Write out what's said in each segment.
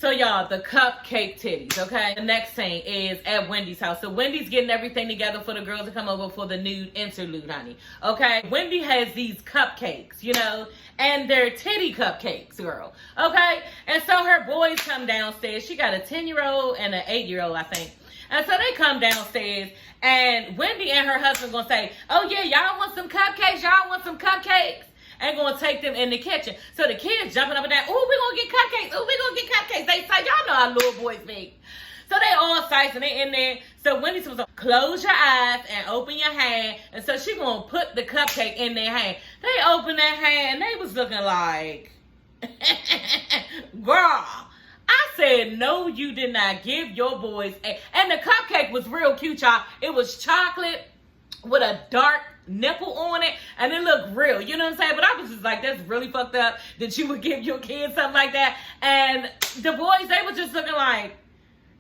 So y'all, the cupcake titties, okay? The next thing is at Wendy's house. So Wendy's getting everything together for the girls to come over for the nude interlude, honey. Okay? Wendy has these cupcakes, you know, and they're titty cupcakes, girl. Okay? And so her boys come downstairs. She got a 10-year-old and an 8-year-old, I think. And so they come downstairs, and Wendy and her husband gonna say, oh yeah, y'all want some cupcakes? Y'all want some cupcakes? And gonna take them in the kitchen. So the kids jumping up and down, oh, we gonna get cupcakes. Oh, we gonna get cupcakes. They say, y'all know how little boys be. So they all excited and they in there. So Wendy's supposed to close your eyes and open your hand. And so she gonna put the cupcake in their hand. They opened their hand and they was looking like, girl. I said, no, you did not give your boys and the cupcake was real cute, y'all. It was chocolate with a dark nipple on it, and it looked real, you know what I'm saying? But I was just like, that's really fucked up that you would give your kids something like that. And the boys, they were just looking like,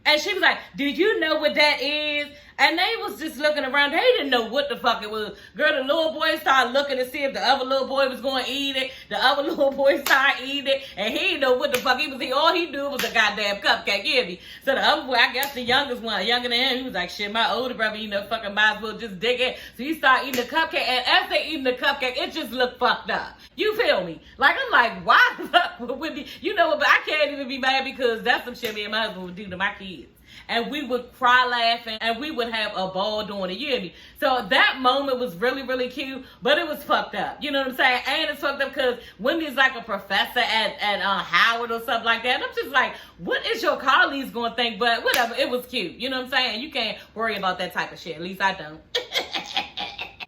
and she was like, do you know what that is? And they was just looking around. They didn't know what the fuck it was. Girl, the little boy started looking to see if the other little boy was going to eat it. The other little boy started eating it. And he didn't know what the fuck he was eating. All he knew was a goddamn cupcake. You hear me? So the other boy, I guess the youngest one, younger than him, he was like, shit, my older brother, you know, fucking might as well just dig it. So he started eating the cupcake. And as they eating the cupcake, it just looked fucked up. You feel me? Like, I'm like, why the fuck would be, you know what, but I can't even be mad because that's some shit me and my husband would do to my kids. And we would cry laughing, and we would have a ball doing it, you hear me? So that moment was really, really cute, but it was fucked up. You know what I'm saying? And it's fucked up because Wendy's like a professor at Howard or something like that. And I'm just like, what is your colleagues going to think? But whatever, it was cute. You know what I'm saying? You can't worry about that type of shit. At least I don't.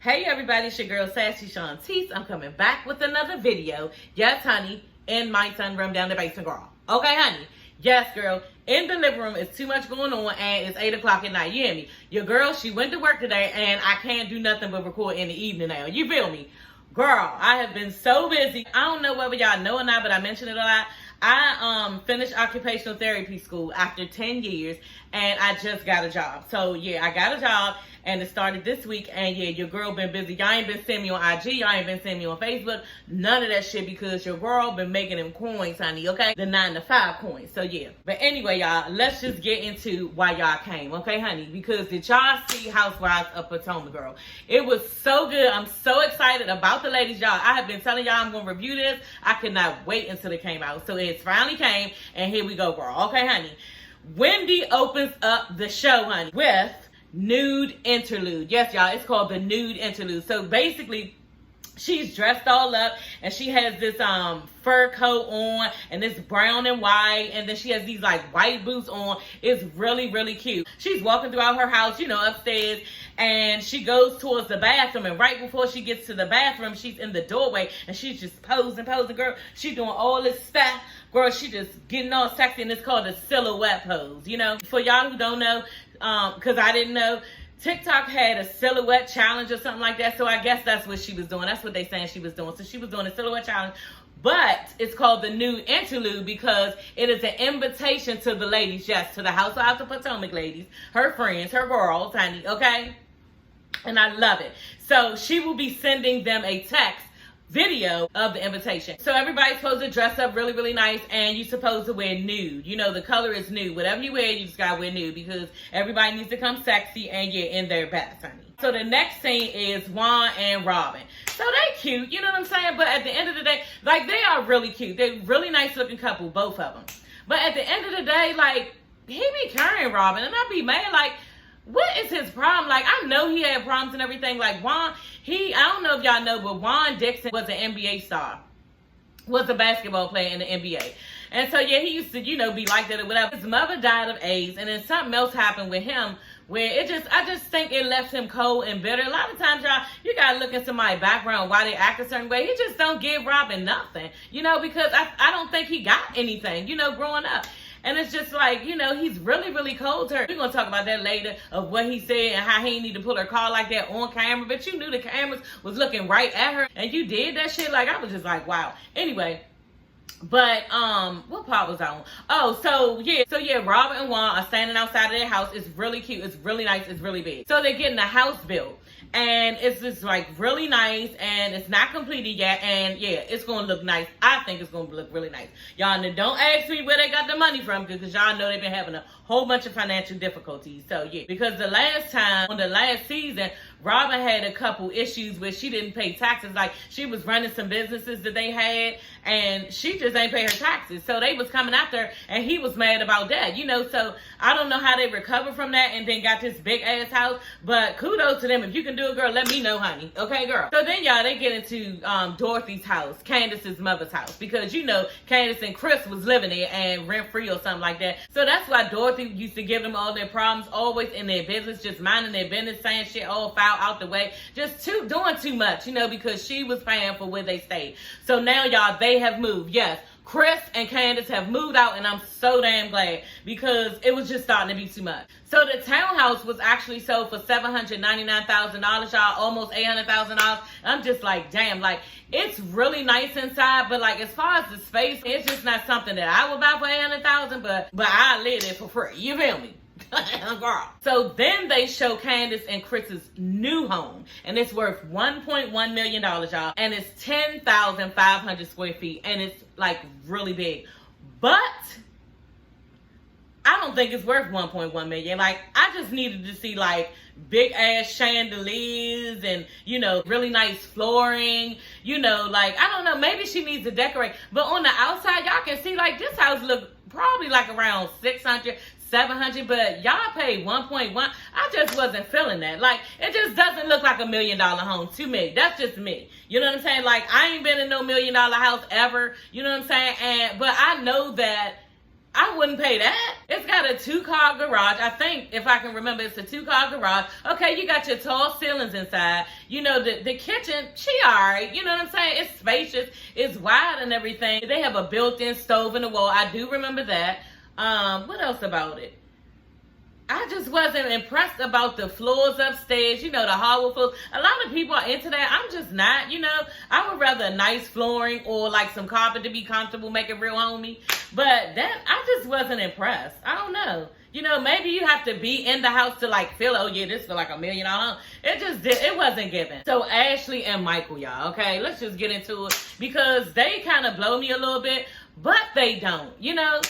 Hey everybody, it's your girl Sassy Shantice. I'm coming back with another video. Yes, honey, in my sunroom down the basement, girl. Okay, honey. Yes, girl. In the living room, it's too much going on, and it's 8 o'clock at night. You hear me? Your girl, she went to work today, and I can't do nothing but record in the evening now. You feel me? Girl, I have been so busy. I don't know whether y'all know or not, but I mentioned it a lot. I finished occupational therapy school after 10 years, and I just got a job. So, yeah, I got a job, and it started this week, and, yeah, your girl been busy. Y'all ain't been sending me on IG. Y'all ain't been sending me on Facebook. None of that shit because your girl been making them coins, honey, okay? The 9-to-5 coins. So, yeah. But anyway, y'all, let's just get into why y'all came, okay, honey? Because did y'all see Housewives of Potomac, girl? It was so good. I'm so excited about the ladies, y'all. I have been telling y'all I'm going to review this. I could not wait until it came out. So, it finally came, and here we go, girl. Okay, honey? Wendy opens up the show, honey, with Nude Interlude. Yes, y'all, it's called the Nude Interlude. So basically, she's dressed all up, and she has this fur coat on, and this brown and white, and then she has these like white boots on. It's really, really cute. She's walking throughout her house, you know, upstairs, and she goes towards the bathroom, and right before she gets to the bathroom, she's in the doorway, and she's just posing, girl. She's doing all this stuff. Girl, she just getting all sexy, and it's called a silhouette pose, you know? For y'all who don't know, because I didn't know, TikTok had a silhouette challenge or something like that, so I guess that's what she was doing. That's what they saying she was doing. So she was doing a silhouette challenge, but it's called the Nude Interlude because it is an invitation to the ladies, yes, to the Housewives of Potomac ladies, her friends, her girls, honey, okay? And I love it. So she will be sending them a text video of the invitation. So everybody's supposed to dress up really, really nice, and you're supposed to wear nude. You know, the color is nude. Whatever you wear, you just gotta wear nude because everybody needs to come sexy and get in their best, honey. So the next scene is Juan and Robin. So they cute, you know what I'm saying? But at the end of the day, like, they are really cute. They're really nice looking couple, both of them. But at the end of the day, like, he be carrying Robin, and I be mad, like, what is his problem? Like, I know he had problems and everything. Like, Juan, I don't know if y'all know, but Juan Dixon was an NBA star. Was a basketball player in the NBA. And so, yeah, he used to, you know, be like that or whatever. His mother died of AIDS, and then something else happened with him where I just think it left him cold and bitter. A lot of times, y'all, you gotta look into my background, why they act a certain way. He just don't give Robin nothing, you know, because I don't think he got anything, you know, growing up. And it's just like, you know, he's really, really cold to her. We're going to talk about that later of what he said and how he need to put her car like that on camera. But you knew the cameras was looking right at her. And you did that shit. Like, I was just like, wow. Anyway, But what part was I on? Oh, so yeah, Robert and Juan are standing outside of their house. It's really cute. It's really nice. It's really big. So they're getting a house built. And it's just like really nice, and it's not completed yet, and yeah, it's gonna look nice. I think it's gonna look really nice. Y'all don't ask me where they got the money from, because y'all know they've been having a whole bunch of financial difficulties. So yeah, because the last time on the last season, Robin had a couple issues where she didn't pay taxes. Like, she was running some businesses that they had, and she just ain't pay her taxes. So they was coming after her, and he was mad about that, you know. So I don't know how they recovered from that and then got this big ass house, but kudos to them. If you can do it, girl, let me know, honey. Okay, girl. So then y'all, they get into Dorothy's house, Candace's mother's house, because you know Candace and Chris was living there and rent free or something like that. So that's why Dorothy used to give them all their problems, always in their business, just minding their business, saying shit all foul out the way, just doing too much, you know, because she was paying for where they stayed. So now, y'all, they have moved. Yes, Chris and Candace have moved out, and I'm so damn glad, because it was just starting to be too much. So the townhouse was actually sold for $799,000, y'all, almost $800,000. I'm just like, damn, like, it's really nice inside, but like, as far as the space, it's just not something that I would buy for $800,000, but I live there for free. You feel me? Girl. So then they show Candace and Chris's new home, and it's worth $1.1 million, y'all, and it's 10,500 square feet, and it's like really big. But I don't think it's worth 1.1 million. Like, I just needed to see like big ass chandeliers and, you know, really nice flooring, you know, like, I don't know, maybe she needs to decorate. But on the outside, y'all can see like this house look probably like around 600, 700, but y'all paid 1.1. I just wasn't feeling that. Like, it just doesn't look like $1 million home to me. That's just me. You know what I'm saying? Like, I ain't been in no $1 million house ever. You know what I'm saying? But I know that I wouldn't pay that. It's got a 2-car garage. I think, if I can remember, it's a 2-car garage. Okay, you got your tall ceilings inside. You know, the kitchen, she alright. You know what I'm saying? It's spacious. It's wide and everything. They have a built-in stove in the wall. I do remember that. What else about it? I just wasn't impressed about the floors upstairs, you know, the hardwood floors. A lot of people are into that. I'm just not, you know. I would rather a nice flooring or like some carpet to be comfortable, make it real homey. But that, I just wasn't impressed. I don't know. You know, maybe you have to be in the house to like feel, oh yeah, this feel like $1 million. It wasn't given. So Ashley and Michael, y'all, okay, let's just get into it, because they kind of blow me a little bit, but they don't, you know.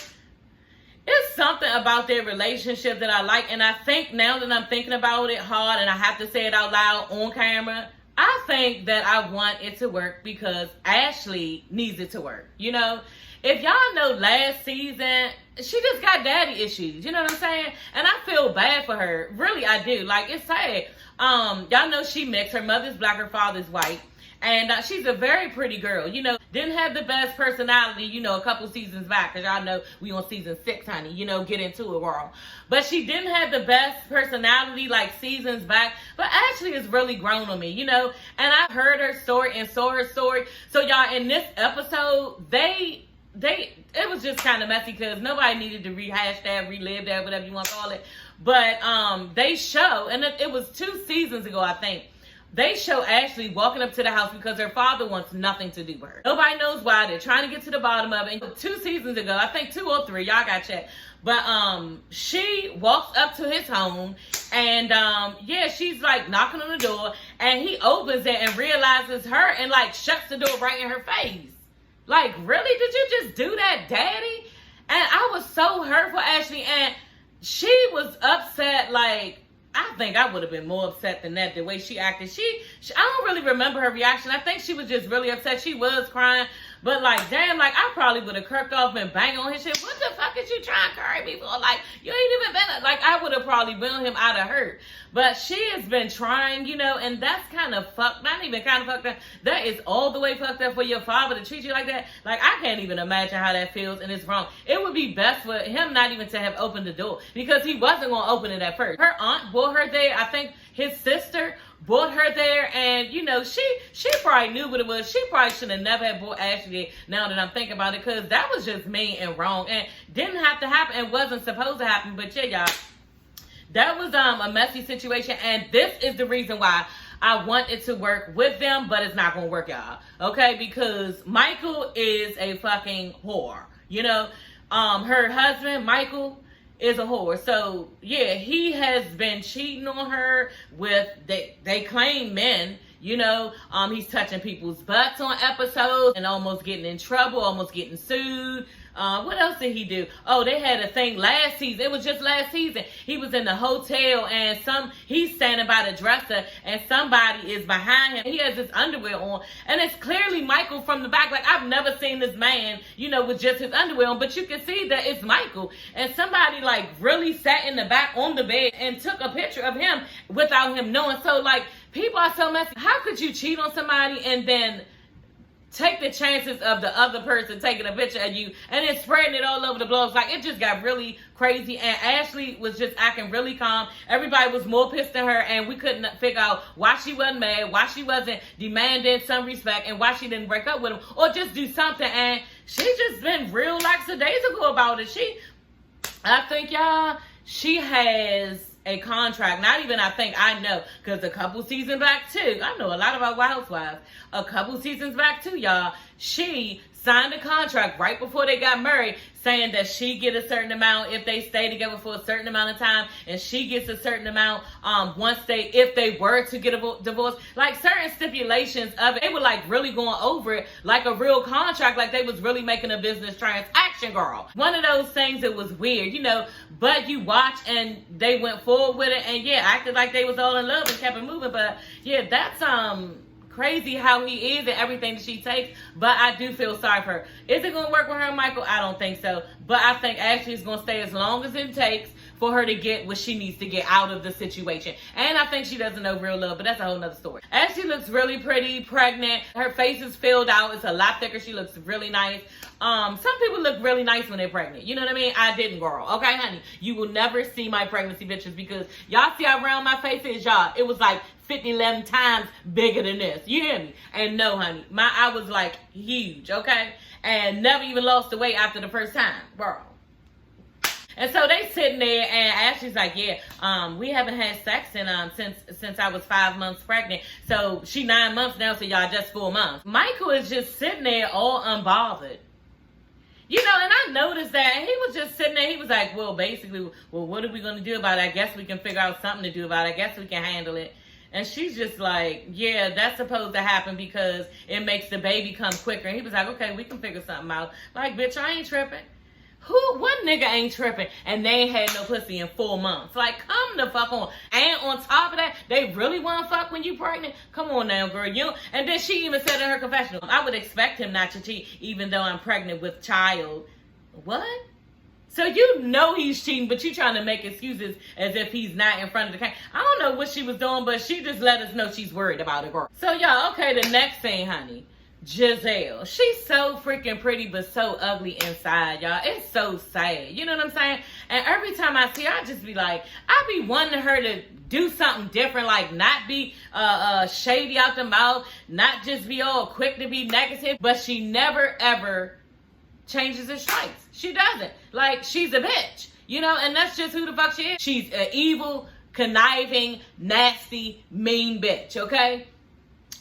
It's something about their relationship that I like, and I think now that I'm thinking about it hard and I have to say it out loud on camera, I think that I want it to work because Ashley needs it to work, you know? If y'all know last season, she just got daddy issues, you know what I'm saying? And I feel bad for her. Really, I do. Like, it's sad. Y'all know she mixed. Her mother's black, her father's white. And she's a very pretty girl, you know, didn't have the best personality, you know, a couple seasons back, because y'all know we on season 6, honey, you know, get into it, world. But she didn't have the best personality like seasons back, but Ashley has really grown on me, you know, and I heard her story and saw her story. So y'all, in this episode, it was just kind of messy because nobody needed to rehash that, relive that, whatever you want to call it. But they show, and it was 2 seasons ago, I think. They show Ashley walking up to the house because her father wants nothing to do with her. Nobody knows why. They're trying to get to the bottom of it. And 2 seasons ago, I think 2 or 3, y'all got checked. But she walks up to his home, and yeah, she's like knocking on the door, and he opens it and realizes her and like shuts the door right in her face. Like, really? Did you just do that, daddy? And I was so hurt for Ashley, and she was upset. Like, I think I would have been more upset than that, the way she acted. I don't really remember her reaction. I think she was just really upset. She was crying. But, like, damn, like, I probably would have kirked off and banged on his shit. What the fuck is you trying to carry me for? Like, you ain't even been, like, I would have probably been him out of hurt. But she has been trying, you know, and that's kind of fucked, not even kind of fucked up. That is all the way fucked up for your father to treat you like that. Like, I can't even imagine how that feels, and it's wrong. It would be best for him not even to have opened the door, because he wasn't going to open it at first. Her aunt brought her there. I think his sister brought her there, and you know, she probably knew what it was. She probably should have never had brought Ashley there, now that I'm thinking about it, because that was just mean and wrong and didn't have to happen and wasn't supposed to happen. But yeah, y'all, that was a messy situation, and this is the reason why I want it to work with them, but it's not gonna work, y'all. Okay, because Michael is a fucking whore. You know, her husband Michael is a whore. So yeah, he has been cheating on her with they claim men. You know, he's touching people's butts on episodes and almost getting in trouble, almost getting sued. What else did he do? Oh, they had a thing last season. It was just last season. He was in the hotel and he's standing by the dresser and somebody is behind him. He has his underwear on and it's clearly Michael from the back. Like, I've never seen this man, you know, with just his underwear on, but you can see that it's Michael. And somebody like really sat in the back on the bed and took a picture of him without him knowing. So like, people are so messy. How could you cheat on somebody and then take the chances of the other person taking a picture of you and then spreading it all over the blogs? Like, it just got really crazy. And Ashley was just acting really calm. Everybody was more pissed than her, and we couldn't figure out why she wasn't mad, why she wasn't demanding some respect, and why she didn't break up with him or just do something. And she just been real lackadaisical about it. I think, y'all, she has a contract. Not even I think, I know, because a couple seasons back too, I know a lot about Housewives. A couple seasons back too, y'all, she signed a contract right before they got married saying that she get a certain amount if they stay together for a certain amount of time, and she gets a certain amount if they were to get a divorce. Like, certain stipulations of it, they were like really going over it like a real contract, like they was really making a business transaction, girl. One of those things that was weird, you know, but you watch and they went forward with it and yeah, acted like they was all in love and kept it moving. But yeah, that's crazy how he is and everything that she takes, but I do feel sorry for her. Is it gonna work with her and Michael? I don't think so, but I think Ashley's gonna stay as long as it takes for her to get what she needs to get out of the situation. And I think she doesn't know real love, but that's a whole nother story. Ashley looks really pretty, pregnant. Her face is filled out. It's a lot thicker. She looks really nice. Some people look really nice when they're pregnant. You know what I mean? I didn't, girl. Okay, honey? You will never see my pregnancy pictures because y'all see how round my face is, y'all. It was like 11 times bigger than this. You hear me? And no, honey. I was like huge, okay? And never even lost the weight after the first time, girl. And so they sitting there, and Ashley's like, yeah, we haven't had sex in since I was 5 months pregnant. So she 9 months now, so y'all just 4 months. Michael is just sitting there all unbothered. You know, and I noticed that, and he was just sitting there. He was like, well, basically, well, what are we going to do about it? I guess we can figure out something to do about it. I guess we can handle it. And she's just like, yeah, that's supposed to happen because it makes the baby come quicker. And he was like, okay, we can figure something out. Like, bitch, I ain't tripping. What nigga ain't tripping and they ain't had no pussy in 4 months? Like, come the fuck on. And on top of that, they really want to fuck when you pregnant? Come on now, girl. And then she even said in her confessional, I would expect him not to cheat even though I'm pregnant with child. What? So you know he's cheating, but you trying to make excuses as if he's not in front of the camera. I don't know what she was doing, but she just let us know she's worried about it, girl. So y'all, okay, the next thing, honey. Giselle. She's so freaking pretty, but so ugly inside, y'all. It's so sad. You know what I'm saying? And every time I see her, I just be like, I be wanting her to do something different, like not be shady out the mouth, not just be all quick to be negative, but she never ever changes her stripes. She doesn't. Like, she's a bitch, you know, and that's just who the fuck she is. She's an evil, conniving, nasty, mean bitch, okay?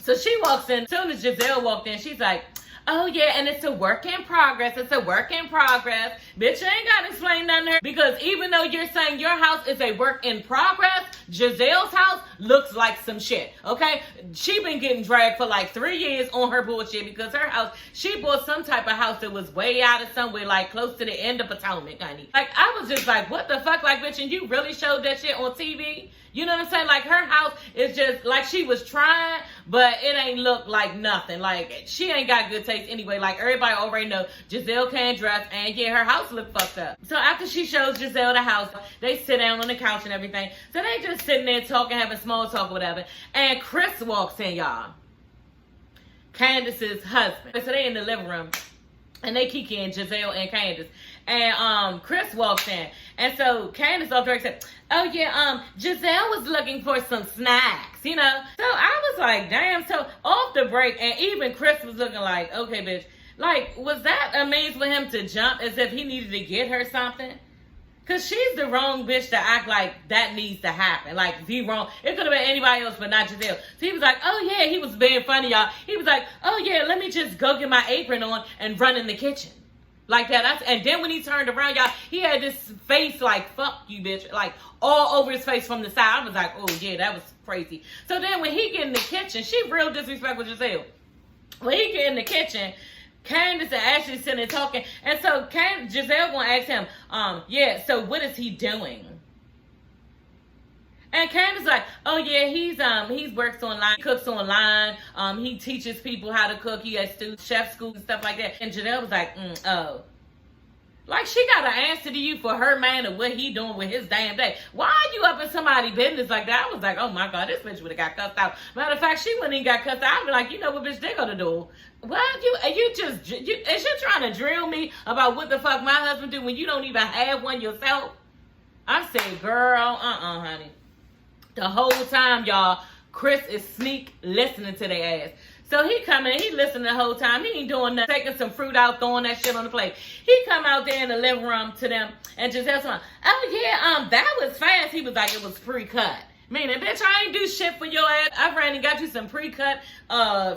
So she walks in. As soon as Giselle walked in, she's like, oh yeah, and it's a work in progress. It's a work in progress. Bitch, you ain't got to explain nothing to her. Because even though you're saying your house is a work in progress, Giselle's house looks like some shit, okay? She been getting dragged for like 3 years on her bullshit because her house, she bought some type of house that was way out of somewhere, like close to the end of Potomac, honey. Like, I was just like, what the fuck? Like, bitch, and you really showed that shit on TV? You know what I'm saying? Like, her house is just like she was trying, but it ain't look like nothing. Like, she ain't got good taste anyway. Like, everybody already know Giselle can't dress, and yeah, her house look fucked up. So after she shows Giselle the house, they sit down on the couch and everything. So they just sitting there talking, having small talk or whatever. And Chris walks in, y'all. Candace's husband. So they in the living room. And they kikiing, Giselle and Candace. And Chris walks in. And so Candace off direct said, oh yeah, Giselle was looking for some snacks, you know. So I was like, damn. So off the break, and even Chris was looking like, okay, bitch. Like, was that a means for him to jump as if he needed to get her something? Cause she's the wrong bitch to act like that needs to happen. Like, the wrong. It could have been anybody else, but not Giselle. So he was like, oh yeah, he was being funny, y'all. He was like, oh yeah, let me just go get my apron on and run in the kitchen. Like that. And then when he turned around, y'all, he had this face like, fuck you, bitch. Like, all over his face from the side. I was like, oh yeah, that was crazy. So then when he get in the kitchen, she real disrespectful Giselle. When he get in the kitchen, Candace and Ashley sitting there talking, and so Giselle gonna ask him, yeah, so what is he doing? And Candace like, oh yeah, he works online, cooks online, he teaches people how to cook, he has chef school and stuff like that. And Giselle was like, oh. Like, she got to answer to you for her man and what he doing with his damn day. Why are you up in somebody's business like that? I was like, oh my God, this bitch would have got cussed out. Matter of fact, she wouldn't even got cussed out. I'd be like, you know what, bitch, they gonna do? What? Is you trying to drill me about what the fuck my husband do when you don't even have one yourself? I said, girl, honey. The whole time, y'all, Chris is sneak listening to their ass. So he come in, he listening the whole time. He ain't doing nothing, taking some fruit out, throwing that shit on the plate. He come out there in the living room to them and just tell someone, oh yeah, that was fast. He was like, it was pre-cut. Meaning, bitch, I ain't do shit for your ass. I ran and got you some pre-cut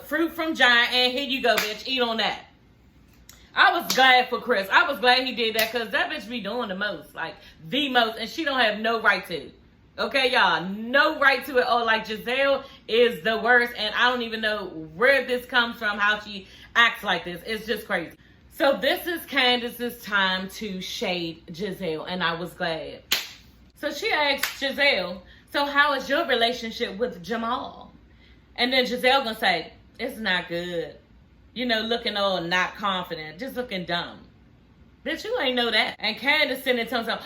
fruit from Giant, and here you go, bitch. Eat on that. I was glad for Chris. I was glad he did that, because that bitch be doing the most. Like, the most, and she don't have no right to. Okay, y'all, no right to it. Oh, like, Giselle is the worst, and I don't even know where this comes from, how she acts like this. It's just crazy. So this is Candace's time to shade Giselle, and I was glad. So she asked Giselle, so how is your relationship with Jamal? And then Giselle gonna say, it's not good. You know, looking all not confident, just looking dumb. Bitch, you ain't know that. And Candace sitting there telling herself,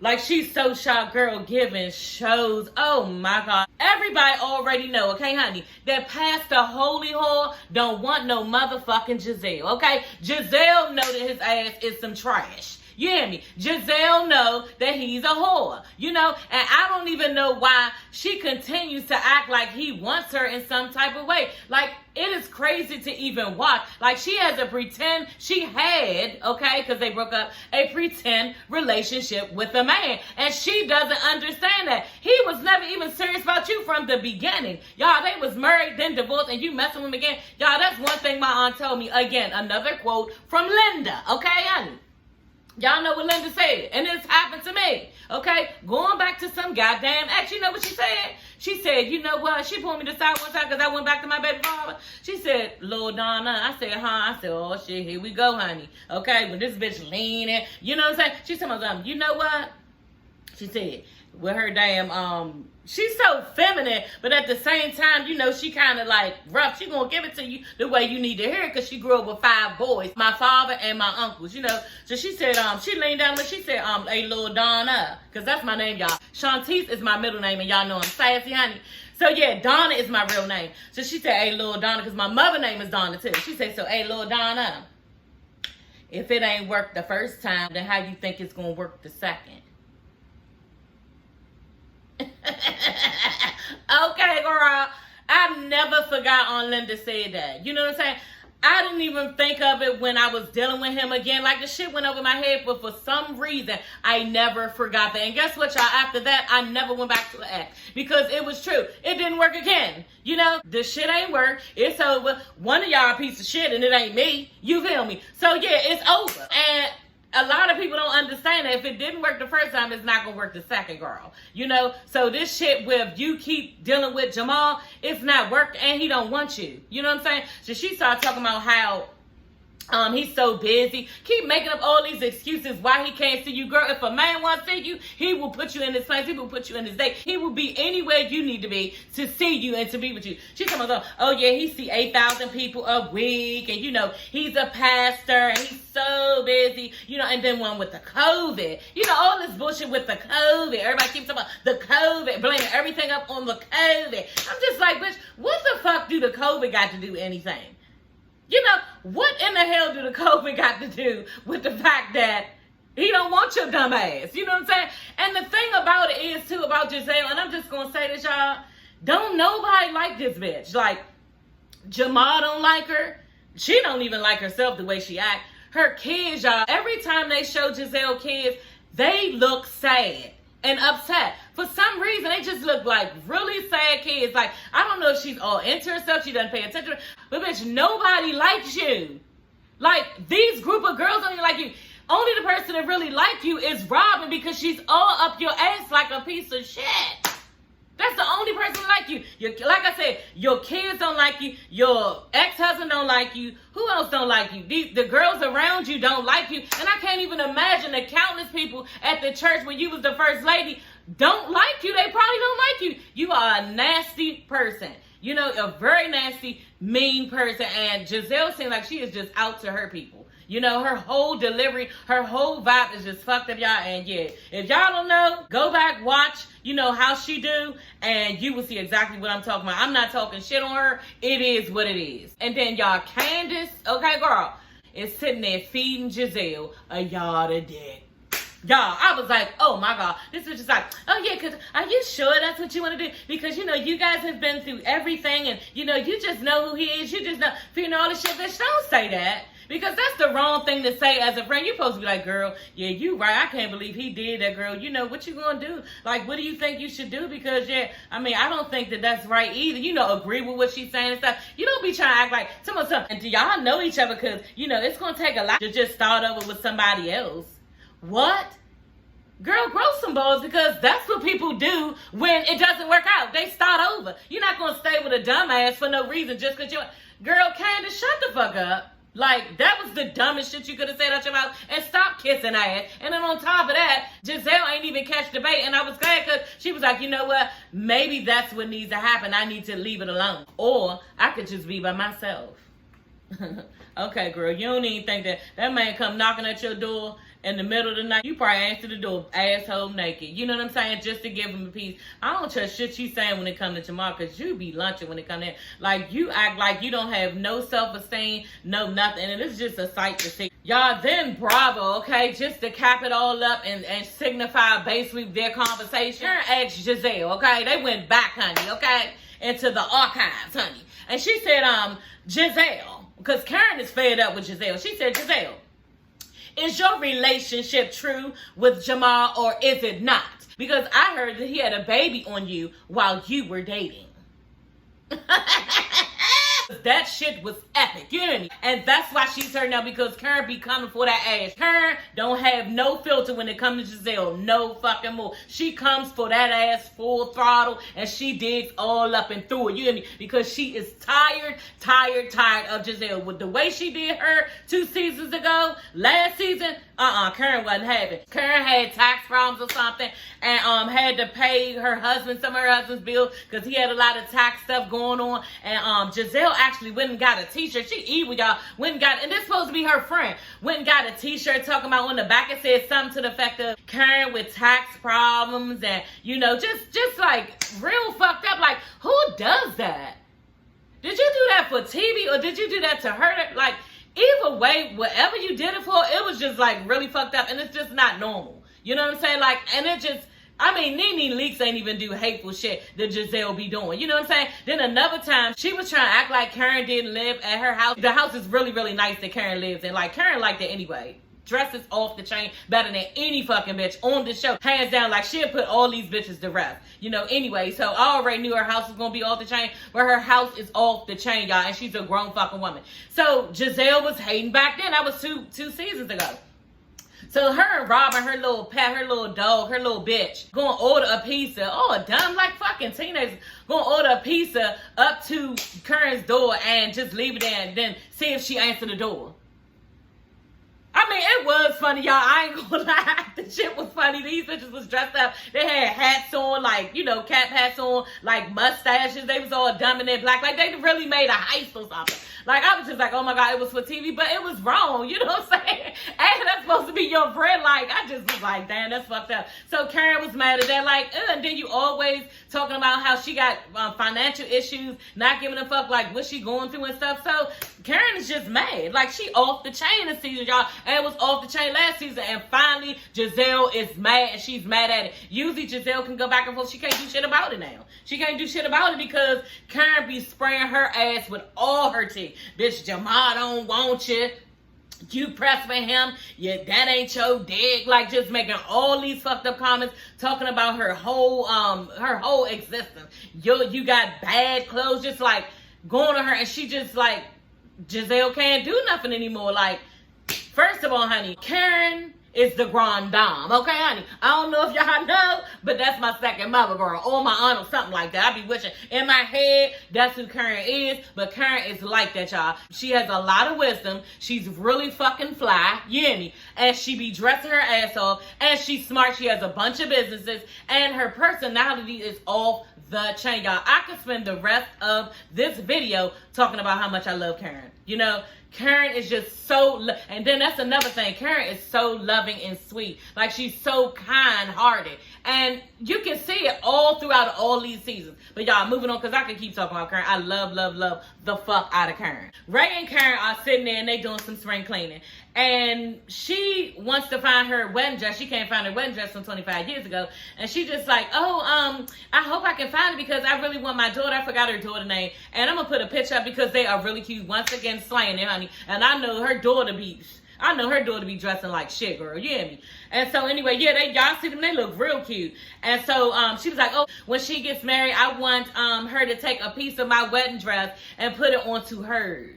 like, she's so shocked, girl, giving shows. Oh, my God. Everybody already know, okay, honey, that Pastor Holy Whore don't want no motherfucking Giselle, okay? Giselle know that his ass is some trash. You hear me? Giselle know that he's a whore, you know? And I don't even know why she continues to act like he wants her in some type of way. Like, it is crazy to even watch. Like, she had, okay, because they broke up, a pretend relationship with a man. And she doesn't understand that. He was never even serious about you from the beginning. Y'all, they was married, then divorced, and you messing with him again. Y'all, that's one thing my aunt told me. Again, another quote from Linda, okay, honey? Y'all know what Linda said, and it's happened to me, okay? Going back to some goddamn ex, you know what she said? She said, you know what? She pulled me to the side one time because I went back to my baby father. She said, Lil Donna. I said, huh? I said, oh, shit, here we go, honey. Okay, when this bitch leaning, you know what I'm saying? She said, you know what? She said, with her damn, she's so feminine, but at the same time, you know, she kind of like rough. She gonna give it to you the way you need to hear it, because she grew up with 5 boys, my father and my uncles, you know. So she said, she leaned down and she said, hey, Lil Donna, because that's my name, y'all. Shantice is my middle name, and y'all know I'm sassy, honey. So yeah, Donna is my real name. So she said, hey, Lil Donna, because my mother name is Donna too. She said, so hey, Lil Donna, if it ain't worked the first time, then how you think it's gonna work the second? Okay, girl. I never forgot on Linda said that. You know what I'm saying? I didn't even think of it when I was dealing with him again. Like, the shit went over my head, but for some reason, I never forgot that. And guess what, y'all? After that, I never went back to the ex, because it was true. It didn't work again. You know, this shit ain't work. It's over. One of y'all a piece of shit, and it ain't me. You feel me? So, yeah, it's over. And a lot of people don't understand that if it didn't work the first time, it's not going to work the second, girl. You know? So this shit with you keep dealing with Jamal, it's not working, and he don't want you. You know what I'm saying? So she started talking about how he's so busy. Keep making up all these excuses why he can't see you. Girl, if a man wants to see you, he will put you in his place. He will put you in his day. He will be anywhere you need to be to see you and to be with you. She's talking about, oh yeah, he see 8,000 people a week. And you know, he's a pastor and he's so busy. You know, and then one with the COVID. You know, all this bullshit with the COVID. Everybody keeps talking about the COVID, blaming everything up on the COVID. I'm just like, bitch, what the fuck do the COVID got to do anything? You know, what in the hell do the COVID got to do with the fact that he don't want your dumb ass? You know what I'm saying? And the thing about it is, too, about Giselle, and I'm just going to say this, y'all, don't nobody like this bitch. Like, Jamal don't like her. She don't even like herself the way she act. Her kids, y'all, every time they show Giselle kids, they look sad and upset. For some reason, they just look like really sad kids. Like, I don't know if she's all into herself, she doesn't pay attention, but bitch, nobody likes you. Like, these group of girls don't even like you. Only the person that really like you is Robin, because she's all up your ass like a piece of shit. That's the only person that like you. Like I said, your kids don't like you. Your ex-husband don't like you. Who else don't like you? The girls around you don't like you. And I can't even imagine the countless people at the church when you was the first lady don't like you. They probably don't like you. You are a nasty person. You know, a very nasty, mean person. And Giselle seems like she is just out to her people. You know, her whole delivery, her whole vibe is just fucked up, y'all. And yeah, if y'all don't know, go back, watch, you know, how she do, and you will see exactly what I'm talking about. I'm not talking shit on her. It is what it is. And then y'all, Candace, okay, girl, is sitting there feeding Giselle a yard of dick. Y'all, I was like, oh my God. This was just like, oh yeah, because are you sure that's what you want to do? Because, you know, you guys have been through everything, and, you know, you just know who he is. You just know, you know all this shit. Bitch, don't say that. Because that's the wrong thing to say as a friend. You're supposed to be like, girl, yeah, you right. I can't believe he did that, girl. You know, what you gonna do? Like, what do you think you should do? Because, yeah, I mean, I don't think that that's right either. You know, agree with what she's saying and stuff. You don't be trying to act like, something. And do y'all know each other? Because, you know, it's gonna take a lot to just start over with somebody else. What? Girl, grow some balls, because that's what people do when it doesn't work out. They start over. You're not gonna stay with a dumbass for no reason just because you're... Girl, Candace, shut the fuck up. Like, that was the dumbest shit you could have said out your mouth. And stop kissing ass. And then on top of that, Giselle ain't even catch the bait. And I was glad, because she was like, you know what? Maybe that's what needs to happen. I need to leave it alone. Or I could just be by myself. Okay, girl, you don't even think that man come knocking at your door in the middle of the night. You probably answer the door asshole naked. You know what I'm saying? Just to give him a piece. I don't trust shit she's saying when it comes to Jamal, because you be lunching when it comes in. Like, you act like you don't have no self-esteem, no nothing. And it's just a sight to see. Y'all, then Bravo, okay, just to cap it all up and signify basically their conversation. Karen asked Giselle, okay? They went back, honey, okay? Into the archives, honey. And she said, Giselle, because Karen is fed up with Giselle. She said, Giselle, is your relationship true with Jamal, or is it not? Because I heard that he had a baby on you while you were dating. That shit was epic, you know what I mean? And that's why she's hurt now, because Karen be coming for that ass. Karen don't have no filter when it comes to Giselle, no fucking more. She comes for that ass full throttle, and she digs all up and through it, you know what I mean? Because she is tired of Giselle. With the way she did her 2 seasons ago, last season, Karen wasn't having. Karen had tax problems or something, and had to pay her husband some of her husband's bill, because he had a lot of tax stuff going on. And Giselle actually went and got a t-shirt. She evil, y'all. Went and got, and this supposed to be her friend, went and got a t-shirt talking about, on the back it said something to the effect of Karen with tax problems, and, you know, just like real fucked up. Like, who does that? Did you do that for TV, or did you do that to her? Like, either way, whatever you did it for, it was just like really fucked up, and it's just not normal. You know what I'm saying? Like, and it just, I mean, Nene Leakes ain't even do hateful shit that Giselle be doing. You know what I'm saying? Then another time, she was trying to act like Karen didn't live at her house. The house is really, really nice that Karen lives in. Like, Karen liked it anyway. Dresses off the chain better than any fucking bitch on the show. Hands down, like, she'll put all these bitches to rest. You know, anyway, so I already knew her house was gonna be off the chain, but her house is off the chain, y'all, and she's a grown fucking woman. So Giselle was hating back then. That was two seasons ago. So her and Robin, her little pet, her little dog, her little bitch, gonna order a pizza. Oh, dumb like fucking teenagers. Gonna order a pizza up to Karen's door and just leave it there and then see if she answer the door. I mean, it was funny, y'all. I ain't gonna lie. The shit was funny. These bitches was dressed up. They had hats on, like, you know, cap hats on, like mustaches. They was all dumb and then black. Like, they really made a heist or something. Like, I was just like, oh my God, it was for TV, but it was wrong. You know what I'm saying? And that's supposed to be your friend. Like, I just was like, damn, that's fucked up. So Karen was mad at that. Like, and then you always talking about how she got financial issues, not giving a fuck, like, what she going through and stuff. So Karen is just mad. Like, she off the chain this season, y'all. And it was off the chain last season. And finally, Giselle is mad, and she's mad at it. Usually, Giselle can go back and forth. She can't do shit about it now. She can't do shit about it because Karen be spraying her ass with all her tea. Bitch, Jamal don't want you. You press for him, yeah, that ain't your dick. Like, just making all these fucked up comments, talking about her whole existence. You got bad clothes, just like going to her, and she just like, Giselle can't do nothing anymore. Like, first of all, honey, Karen is the grand dame, okay, honey? I don't know if y'all know, but that's my second mother, girl, or my aunt or something like that. I be wishing in my head that's who Karen is, but Karen is like that, y'all. She has a lot of wisdom. She's really fucking fly, you hear me? And she be dressing her ass off, and she's smart. She has a bunch of businesses, and her personality is off the chain, y'all. I could spend the rest of this video talking about how much I love Karen. You know, Karen is just so, and then that's another thing. Karen is so loving and sweet. Like, she's so kind-hearted. And you can see it all throughout all these seasons. But y'all, moving on, because I can keep talking about Karen. I love, love, love the fuck out of Karen. Ray and Karen are sitting there and they doing some spring cleaning. And she wants to find her wedding dress. She can't find her wedding dress from 25 years ago. And she just like, I hope I can find it because I really want my daughter. I forgot her daughter's name. And I'm going to put a picture up because they are really cute. Once again, slaying it, honey. And I know her daughter be dressing like shit, girl. You hear me? And so anyway, yeah, y'all see them, they look real cute. And so she was like, oh, when she gets married, I want her to take a piece of my wedding dress and put it onto hers.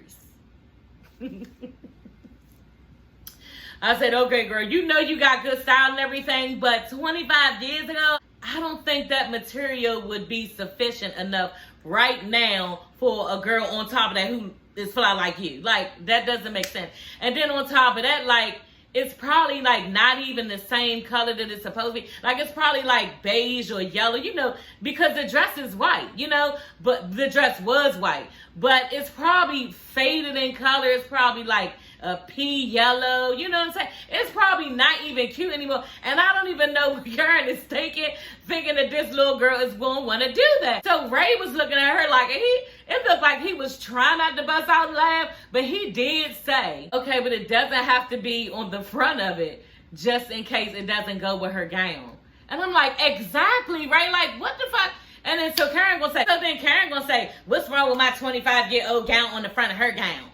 I said, okay, girl, you know you got good style and everything, but 25 years ago, I don't think that material would be sufficient enough right now for a girl on top of that who is fly like you. Like, that doesn't make sense. And then on top of that, like, it's probably like not even the same color that it's supposed to be. Like, it's probably like beige or yellow, you know, because the dress is white, you know, but the dress was white. But it's probably faded in color. It's probably like a pea yellow, you know what I'm saying? It's probably not even cute anymore. And I don't even know what Karen is thinking that this little girl is going to want to do that. So Ray was looking at her like, it looked like he was trying not to bust out and laugh, but he did say, okay, but it doesn't have to be on the front of it, just in case it doesn't go with her gown. And I'm like, exactly, Ray, like, what the fuck? And then so Karen gonna say, what's wrong with my 25-year-old gown on the front of her gown?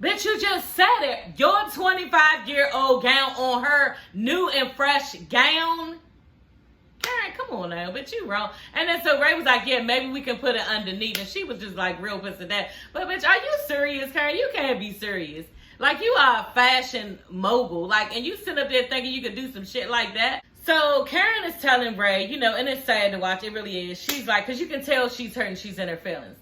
Bitch, you just said it. Your 25-year-old gown on her new and fresh gown. Karen, come on now, bitch, you wrong. And then so Ray was like, yeah, maybe we can put it underneath. And she was just like real pissed at that. But bitch, are you serious, Karen? You can't be serious. Like, you are a fashion mogul. Like, and you sit up there thinking you could do some shit like that. So Karen is telling Ray, you know, and it's sad to watch. It really is. She's like, because you can tell she's hurting. She's in her feelings.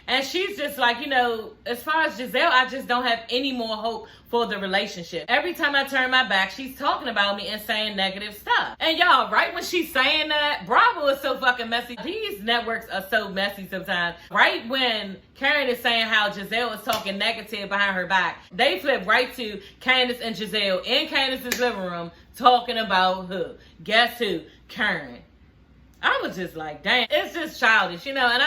And she's just like, you know, as far as Giselle, I just don't have any more hope for the relationship. Every time I turn my back, she's talking about me and saying negative stuff. And y'all, right when she's saying that, Bravo is so fucking messy. These networks are so messy sometimes. Right when Karen is saying how Giselle is talking negative behind her back, they flip right to Candace and Giselle in Candace's living room talking about who? Guess who? Karen. I was just like, dang, it's just childish, you know, and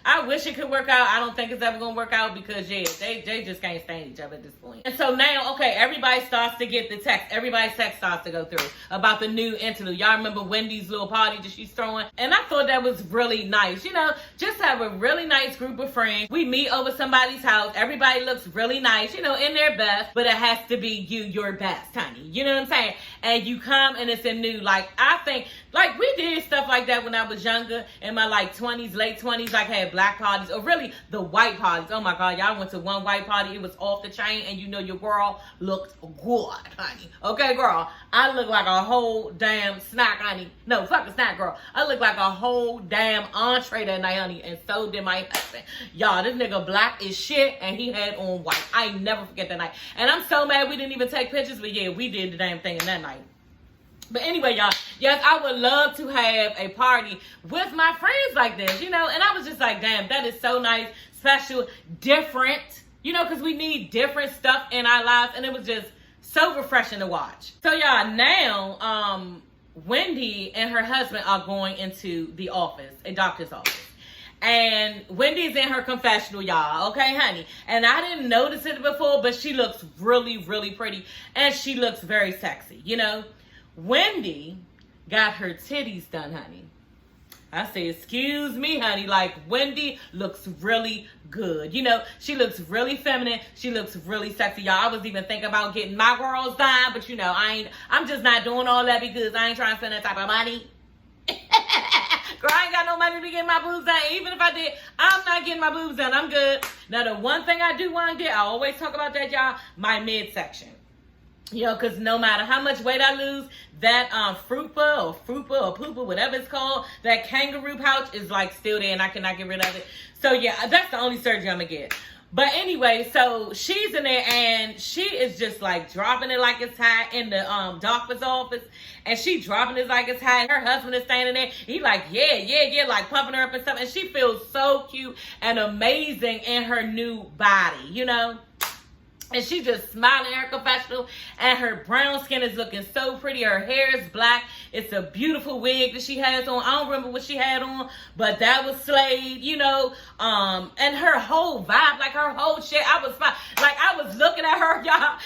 I wish it could work out. I don't think it's ever going to work out because, yeah, they just can't stand each other at this point. And so now, okay, everybody starts to get the text. Everybody's text starts to go through about the new interlude. Y'all remember Wendy's little party that she's throwing? And I thought that was really nice, you know, just have a really nice group of friends. We meet over somebody's house. Everybody looks really nice, you know, in their best, but it has to be your best, honey. You know what I'm saying? And you come and it's a new, like, I think, like, we did stuff like that when I was younger, in my like 20s, late 20s, like had black parties, or really the white parties. Oh my God, y'all went to one white party, it was off the chain, and you know your girl looked good, honey. Okay, girl, I look like a whole damn snack, honey. No, fuck a snack, girl. I look like a whole damn entree that night, honey, and so did my husband. Y'all, this nigga black as shit, and he had on white. I never forget that night. And I'm so mad we didn't even take pictures, but yeah, we did the damn thing in that night. But anyway, y'all, yes, I would love to have a party with my friends like this, you know, and I was just like, damn, that is so nice, special, different, you know, because we need different stuff in our lives, and it was just so refreshing to watch. So, y'all, now, Wendy and her husband are going into the office, a doctor's office. And Wendy's in her confessional, y'all, okay, honey? And I didn't notice it before, but she looks really, really pretty, and she looks very sexy, you know? Wendy got her titties done, honey. I say, excuse me, honey. Like, Wendy looks really good. You know, she looks really feminine. She looks really sexy. Y'all, I was even thinking about getting my girls done, but you know, I'm just not doing all that because I ain't trying to spend that type of money. Girl, I ain't got no money to get my boobs done. Even if I did, I'm not getting my boobs done. I'm good. Now, the one thing I do want to get, I always talk about that, y'all, my midsection. You know, because no matter how much weight I lose, that frupa or poopa, whatever it's called, that kangaroo pouch is like still there and I cannot get rid of it. So yeah, that's the only surgery I'm gonna get. But anyway, so she's in there and she is just like dropping it like it's hot in the doctor's office. And she dropping it like it's hot. Her husband is standing there. He like, yeah, like pumping her up and stuff. And she feels so cute and amazing in her new body, you know? And she just smiling in her confessional, and her brown skin is looking so pretty. Her hair is black. It's a beautiful wig that she has on. I don't remember what she had on, but that was slayed, you know. And her whole vibe, like her whole shit, I was fine. Like, I was looking at her, y'all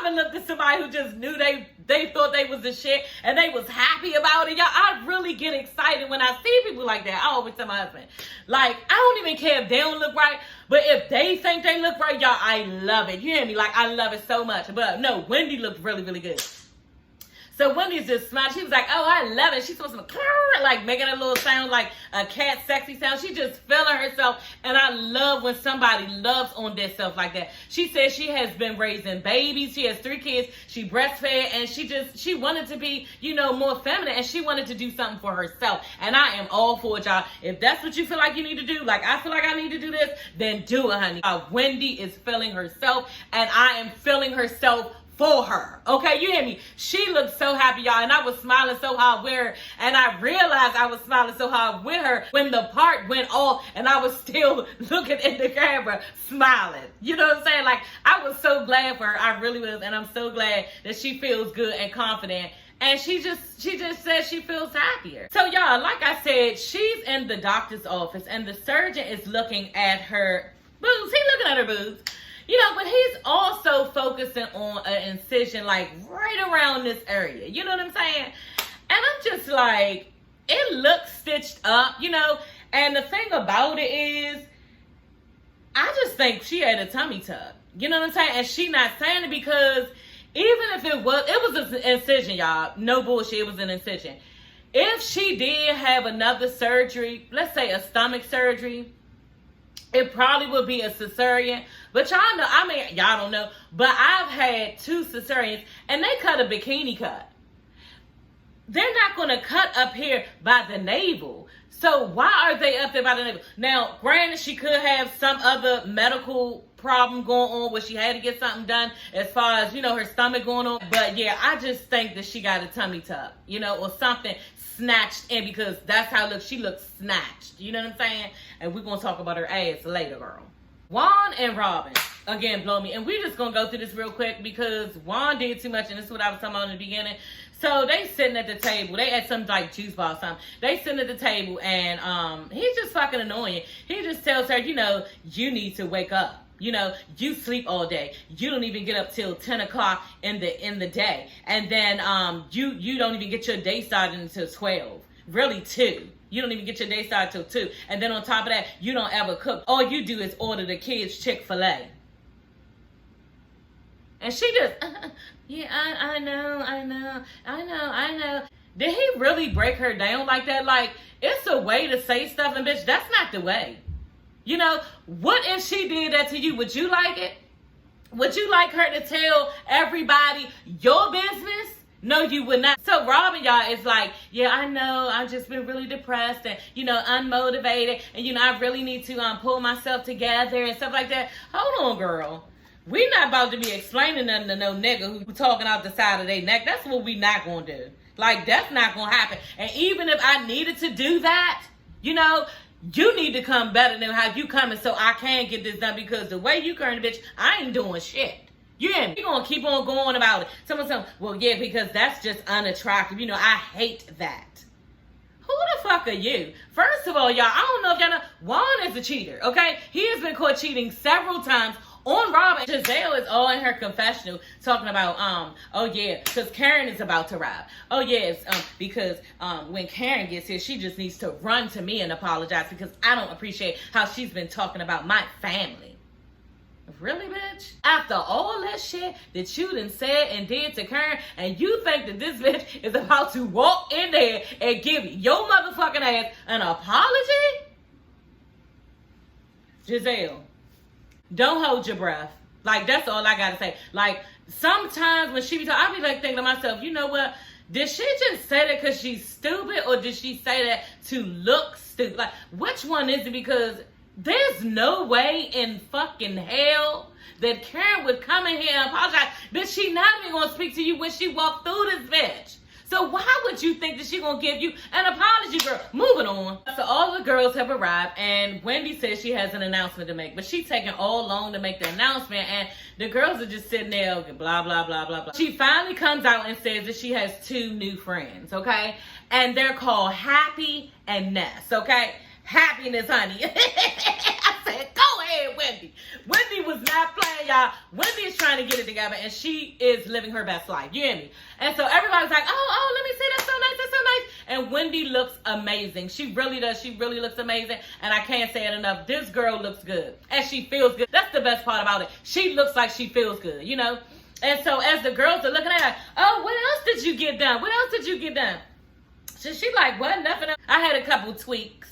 ever looked at somebody who just knew they thought they was the shit and they was happy about it? Y'all, I really get excited when I see people like that. I always tell my husband, like, I don't even care if they don't look right, but if they think they look right, y'all, I love it. You hear me? Like, I love it so much. But no, Wendy looked really, really good. So Wendy's just smiling. She was like, oh, I love it. She's supposed to be like making a little sound like a cat sexy sound. She just feeling herself. And I love when somebody loves on themselves like that. She says she has been raising babies. She has 3 kids. She breastfed. And she wanted to be, you know, more feminine. And she wanted to do something for herself. And I am all for it, y'all. If that's what you feel like you need to do, like I feel like I need to do this, then do it, honey. Wendy is feeling herself. And I am feeling herself for her. Okay, you hear me? She looked so happy, y'all, and I was smiling so hard with her, and I realized I was smiling so hard with her when the part went off and I was still looking in the camera smiling. You know what I'm saying? Like, I was so glad for her. I really was, and I'm so glad that she feels good and confident. And she just says she feels happier. So y'all, like I said, she's in the doctor's office and the surgeon is looking at her boobs. He's looking at her boobs. You know, but he's also focusing on an incision like right around this area. You know what I'm saying? And I'm just like, it looks stitched up, you know? And the thing about it is, I just think she had a tummy tuck. You know what I'm saying? And she not saying it because even if it was an incision, y'all. No bullshit, it was an incision. If she did have another surgery, let's say a stomach surgery, it probably would be a cesarean. But y'all know, I mean, y'all don't know, but I've had 2 cesareans and they cut a bikini cut. They're not going to cut up here by the navel. So why are they up there by the navel? Now, granted, she could have some other medical problem going on where she had to get something done as far as, you know, her stomach going on. But yeah, I just think that she got a tummy tuck, you know, or something snatched in, because that's how she looks snatched. You know what I'm saying? And we're going to talk about her ass later, girl. Juan and Robin, again, blow me. And we're just going to go through this real quick because Juan did too much, and this is what I was talking about in the beginning. So they sitting at the table. They had some like juice bar or something. They sitting at the table, and he's just fucking annoying. He just tells her, you know, you need to wake up. You know, you sleep all day. You don't even get up till 10 o'clock in the day. And then you don't even get your day started until 12. Really 2. You don't even get your day started till 2. And then on top of that, you don't ever cook. All you do is order the kids Chick-fil-A. And she just, yeah, I know. Did he really break her down like that? Like, it's a way to say stuff, and bitch, that's not the way. You know, what if she did that to you? Would you like it? Would you like her to tell everybody your business? No, you would not. So Robin, y'all, is like, yeah, I know, I've just been really depressed and, you know, unmotivated. And, you know, I really need to pull myself together and stuff like that. Hold on, girl. We not about to be explaining nothing to no nigga who talking out the side of their neck. That's what we not going to do. Like, that's not going to happen. And even if I needed to do that, you know, you need to come better than how you coming so I can get this done, because the way you current, bitch, I ain't doing shit. You hear me? You're going to keep on going about it. Someone, well, yeah, because that's just unattractive. You know, I hate that. Who the fuck are you? First of all, y'all, I don't know if y'all know, Juan is a cheater, okay? He has been caught cheating several times on Rob. Giselle is all in her confessional talking about, oh yeah, because Karen is about to arrive. Oh yes, because when Karen gets here, she just needs to run to me and apologize because I don't appreciate how she's been talking about my family. Really, bitch? After all that shit that you done said and did to Karen, and you think that this bitch is about to walk in there and give your motherfucking ass an apology? Giselle, don't hold your breath. Like, that's all I gotta say. Like, sometimes when she be talking, I be like thinking to myself, you know what? Did she just say that because she's stupid, or did she say that to look stupid? Like, which one is it? Because there's no way in fucking hell that Karen would come in here and apologize. Bitch, she not even gonna speak to you when she walked through this bitch. So why would you think that she gonna give you an apology, girl? Moving on. So all the girls have arrived, and Wendy says she has an announcement to make, but she's taking all long to make the announcement, and the girls are just sitting there, blah, blah, blah, blah, blah. She finally comes out and says that she has 2 new friends, okay? And they're called Happy and Ness, okay? Happiness, honey. I said, go ahead, Wendy. Wendy was not playing, y'all. Wendy is trying to get it together, and she is living her best life. You hear me? And so everybody's like, oh, let me see. That's so nice. That's so nice. And Wendy looks amazing. She really does. She really looks amazing. And I can't say it enough. This girl looks good. And she feels good. That's the best part about it. She looks like she feels good, you know? And so as the girls are looking at her, oh, what else did you get done? What else did you get done? So she like, what? Nothing else. I had a couple tweaks.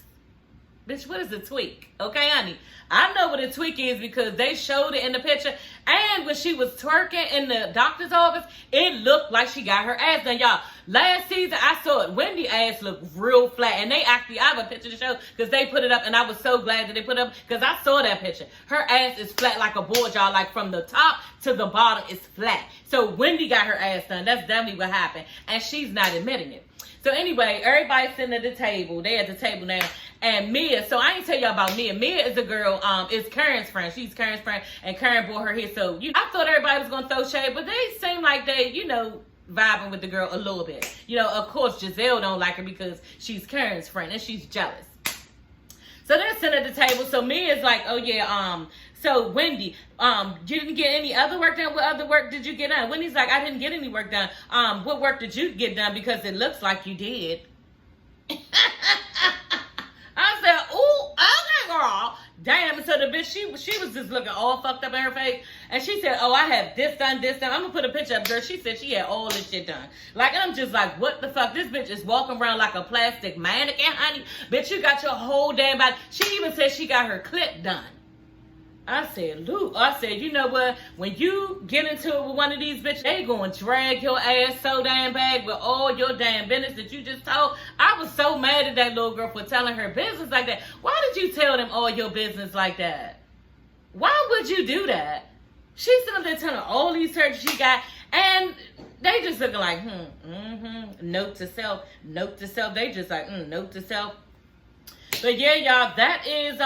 Bitch, what is a tweak? Okay, honey. I know what a tweak is because they showed it in the picture. And when she was twerking in the doctor's office, it looked like she got her ass done. Y'all, last season, I saw it. Wendy's ass looked real flat. And they actually, I have a picture to show because they put it up. And I was so glad that they put it up because I saw that picture. Her ass is flat like a board, y'all. Like from the top to the bottom, it's flat. So Wendy got her ass done. That's definitely what happened. And she's not admitting it. So anyway, everybody's sitting at the table. They at the table now. And Mia, so I ain't tell y'all about Mia. Mia is a girl, is Karen's friend. She's Karen's friend, and Karen brought her here. So I thought everybody was going to throw shade, but they seem like they, you know, vibing with the girl a little bit. You know, of course, Giselle don't like her because she's Karen's friend, and she's jealous. So they're sitting at the table. So Mia's like, oh, yeah, so Wendy, you didn't get any other work done? What other work did you get done? Wendy's like, I didn't get any work done. What work did you get done? Because it looks like you did. I said, ooh, okay, girl. Damn. So the bitch, she was just looking all fucked up in her face. And she said, oh, I have this done, this done. I'm going to put a picture up, girl. She said she had all this shit done. Like, I'm just like, what the fuck? This bitch is walking around like a plastic mannequin, honey. Bitch, you got your whole damn body. She even said she got her clip done. I said, Luke, I said, you know what? When you get into it with one of these bitches, they gonna drag your ass so damn bad with all your damn business that you just told. I was so mad at that little girl for telling her business like that. Why did you tell them all your business like that? Why would you do that? She's sitting there telling all these searches she got, and they just looking like, note to self, note to self. They just like, note to self. But yeah, y'all, that is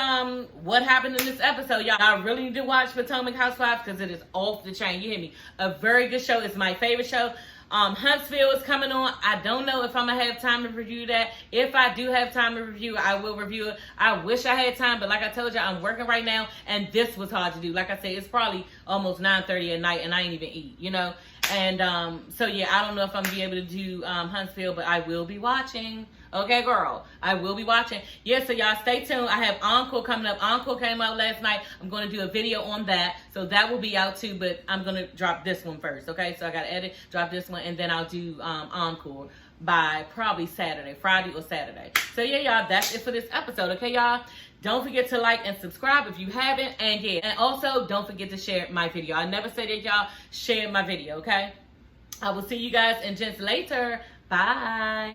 what happened in this episode. Y'all, I really need to watch Potomac Housewives because it is off the chain. You hear me? A very good show. It's my favorite show. Huntsville is coming on. I don't know if I'm going to have time to review that. If I do have time to review it, I will review it. I wish I had time, but like I told you, I'm working right now, and this was hard to do. Like I said, it's probably almost 9:30 at night, and I ain't even eat, you know? And so, yeah, I don't know if I'm going to be able to do Huntsville, but I will be watching. Okay, girl, I will be watching. Yeah, so y'all stay tuned. I have Encore coming up. Encore came out last night. I'm going to do a video on that. So that will be out too, but I'm going to drop this one first, okay? So I got to edit, drop this one, and then I'll do Encore by probably Saturday, Friday or Saturday. So yeah, y'all, that's it for this episode, okay, y'all? Don't forget to like and subscribe if you haven't. And yeah, and also don't forget to share my video. I never say that, y'all. Share my video, okay? I will see you guys and gents later. Bye.